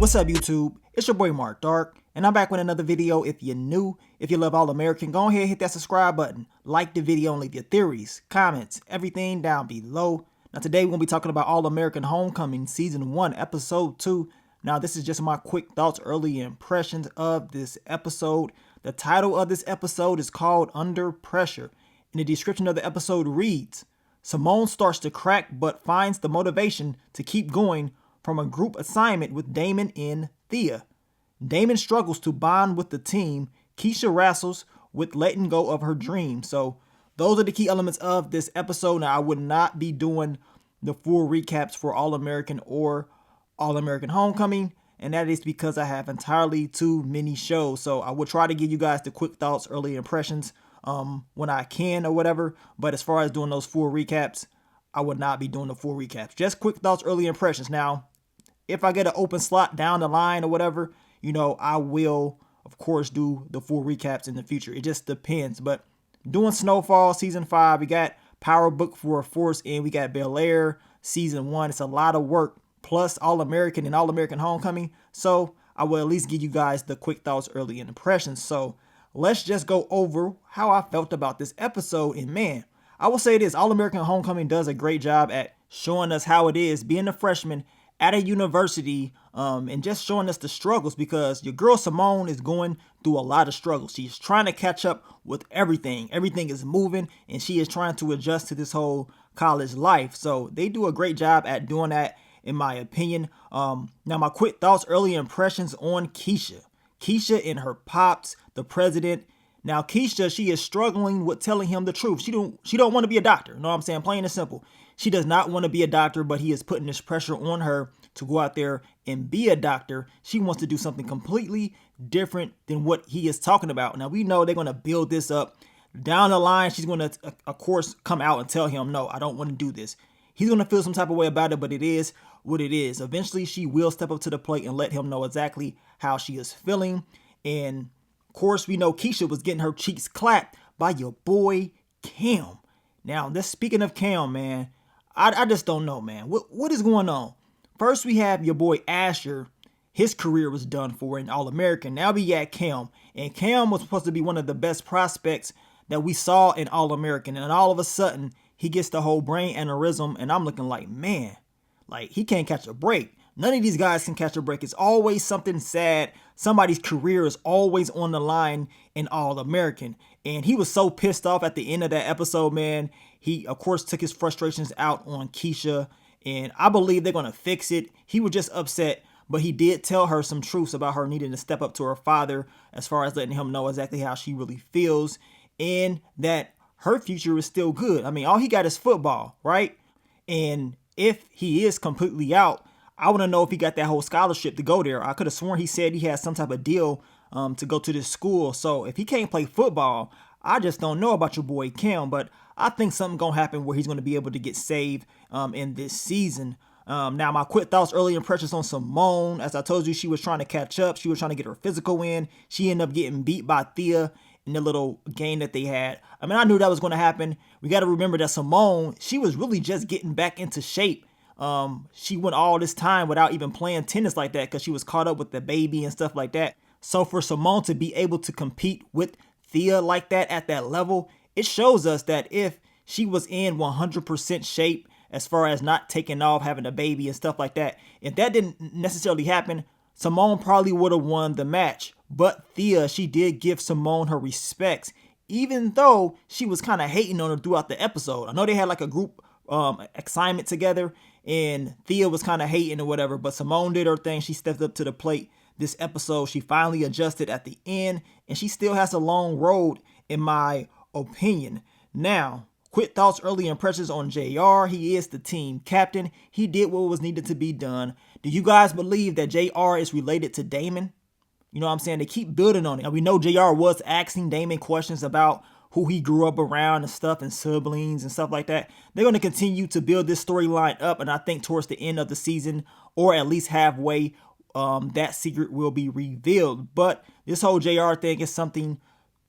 What's up, YouTube? It's your boy Mark Dark, and I'm back with another video. If you're new, if you love All American, go ahead and hit that subscribe button, like the video, and leave your theories, comments, everything down below. Now today we're going to be talking about All American Homecoming Season 1, Episode 2. Now this is just my quick thoughts, early impressions of this episode. The title of this episode is called Under Pressure. In the description of the episode reads, Simone starts to crack but finds the motivation to keep going from a group assignment with Damon and Thea. Damon struggles to bond with the team. Keisha wrestles with letting go of her dream. So those are the key elements of this episode. Now I would not be doing the full recaps for All American or All American Homecoming, and that is because I have entirely too many shows. So I will try to give you guys the quick thoughts, early impressions when I can or whatever. But as far as doing those full recaps, I would not be doing the full recaps. Just quick thoughts, early impressions. Now, if I get an open slot down the line or whatever, I will, of course, do the full recaps in the future. It just depends. But doing Snowfall Season 5, we got Power Book for a Force, and we got Bel Air Season 1. It's a lot of work, plus All American and All American Homecoming. So I will at least give you guys the quick thoughts, early impressions. So let's just go over how I felt about this episode. And man, I will say this, All American Homecoming does a great job at showing us how it is being a freshman at a university, and just showing us the struggles, because your girl Simone is going through a lot of struggles. She's trying to catch up with everything. Everything is moving, and she is trying to adjust to this whole college life. So they do a great job at doing that, in my opinion. Now my quick thoughts, early impressions on Keisha. Keisha and her pops, the president. Now Keisha, she is struggling with telling him the truth. She don't want to be a doctor. You know what I'm saying? Plain and simple. She does not want to be a doctor, but he is putting this pressure on her to go out there and be a doctor. She wants to do something completely different than what he is talking about. Now we know they're going to build this up. Down the line, she's going to, of course, come out and tell him, no, I don't want to do this. He's going to feel some type of way about it, but it is what it is. Eventually, she will step up to the plate and let him know exactly how she is feeling. And of course, we know Keisha was getting her cheeks clapped by your boy Cam. Now, speaking of Cam, man, I just don't know, man. What is going on? First, we have your boy Asher. His career was done for in All-American. Now we got Cam. And Cam was supposed to be one of the best prospects that we saw in All-American. And all of a sudden, he gets the whole brain aneurysm. And I'm looking like, man, like he can't catch a break. None of these guys can catch a break. It's always something sad. Somebody's career is always on the line in All-American. And he was so pissed off at the end of that episode, man. He, of course, took his frustrations out on Keisha. And I believe they're going to fix it. He was just upset. But he did tell her some truths about her needing to step up to her father, as far as letting him know exactly how she really feels. And that her future is still good. I mean, all he got is football, right? And if he is completely out, I want to know if he got that whole scholarship to go there. I could have sworn he said he had some type of deal to go to this school. So if he can't play football, I just don't know about your boy Cam. But I think something going to happen where he's going to be able to get saved in this season. Now, my quick thoughts, early impressions on Simone. As I told you, she was trying to catch up. She was trying to get her physical in. She ended up getting beat by Thea in the little game that they had. I mean, I knew that was going to happen. We got to remember that Simone, she was really just getting back into shape. She went all this time without even playing tennis like that because she was caught up with the baby and stuff like that. So for Simone to be able to compete with Thea like that at that level, it shows us that if she was in 100% shape, as far as not taking off, having a baby and stuff like that, if that didn't necessarily happen, Simone probably would have won the match. But Thea, she did give Simone her respects, even though she was kind of hating on her throughout the episode. I know they had like a group assignment together, and Thea was kind of hating or whatever, but Simone did her thing. She stepped up to the plate this episode. She finally adjusted at the end, and she still has a long road, in my opinion. Now, quick thoughts, early impressions on JR. He is the team captain. He did what was needed to be done. Do you guys believe that JR is related to Damon? You know what I'm saying? They keep building on it. Now, we know JR was asking Damon questions about who he grew up around and stuff, and siblings and stuff like that. They're going to continue to build this storyline up, and I think towards the end of the season, or at least halfway, that secret will be revealed. But this whole JR thing is something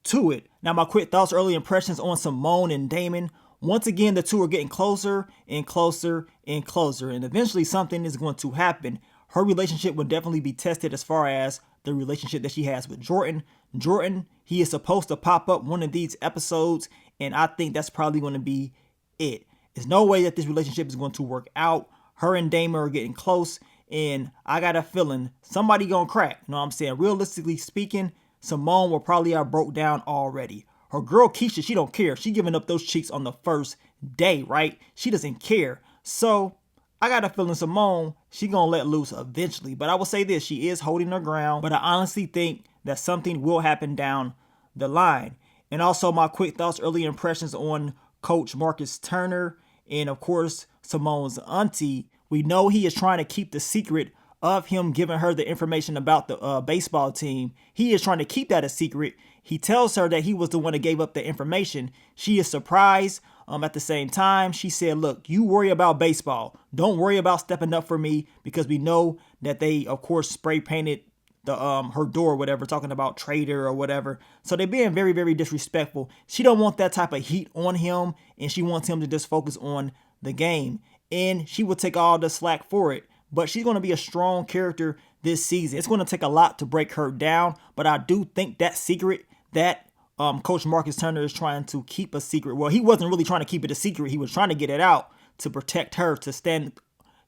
to it. Now, my quick thoughts, early impressions on Simone and Damon. Once again, the two are getting closer and closer and closer, and eventually something is going to happen. her relationship will definitely be tested as far as the relationship that she has with Jordan. Jordan, he is supposed to pop up one of these episodes, and I think that's probably going to be it. There's no way that this relationship is going to work out. Her and Damon are getting close, and I got a feeling somebody gonna crack. You know what I'm saying? Realistically speaking, Simone will probably have broke down already. Her girl Keisha, she don't care. She giving up those cheeks on the first day, right? She doesn't care. So I got a feeling Simone, she gonna let loose eventually. But I will say this, she is holding her ground. But I honestly think that something will happen down the line. And also my quick thoughts, early impressions on Coach Marcus Turner and of course Simone's auntie. We know he is trying to keep the secret of him giving her the information about the baseball team. He is trying to keep that a secret. He tells her that he was the one that gave up the information. She is surprised. At the same time, she said, look, you worry about baseball. Don't worry about stepping up for me, because we know that they, of course, spray painted the her door or whatever, talking about traitor or whatever. So they're being very, very disrespectful. She don't want that type of heat on him, and she wants him to just focus on the game. And she will take all the slack for it. But she's going to be a strong character this season. It's going to take a lot to break her down, but I do think that secret that Coach Marcus Turner is trying to keep a secret. Well, he wasn't really trying to keep it a secret. He was trying to get it out to protect her, to stand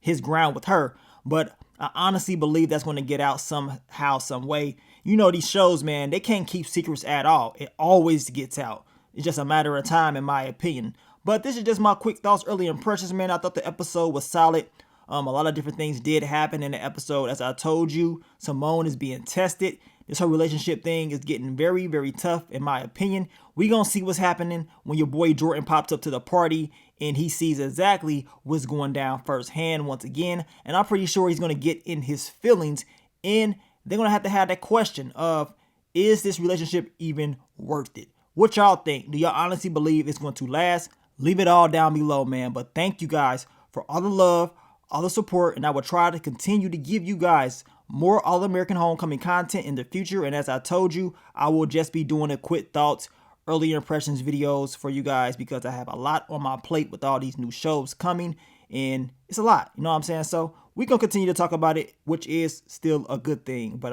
his ground with her. But I honestly believe that's going to get out somehow, some way. You know, these shows, man, they can't keep secrets at all. It always gets out. It's just a matter of time, in my opinion. But this is just my quick thoughts, early impressions, man. I thought the episode was solid. A lot of different things did happen in the episode. As I told you, Simone is being tested. This whole relationship thing is getting very, very tough, in my opinion. We gonna see what's happening when your boy Jordan pops up to the party and he sees exactly what's going down firsthand once again. And I'm pretty sure he's gonna get in his feelings, and they're gonna have that question of, is this relationship even worth it? What y'all think? Do y'all honestly believe it's going to last? Leave it all down below, man. But thank you guys for all the love, all the support, and I will try to continue to give you guys more All-American Homecoming content in the future. And as I told you, I will just be doing a quick thoughts, early impressions videos for you guys, because I have a lot on my plate with all these new shows coming, and it's a lot, you know what I'm saying? So we're gonna continue to talk about it, which is still a good thing. But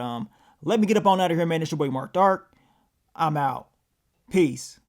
let me get up on out of here, man. It's your boy Mark Dark. I'm out. Peace.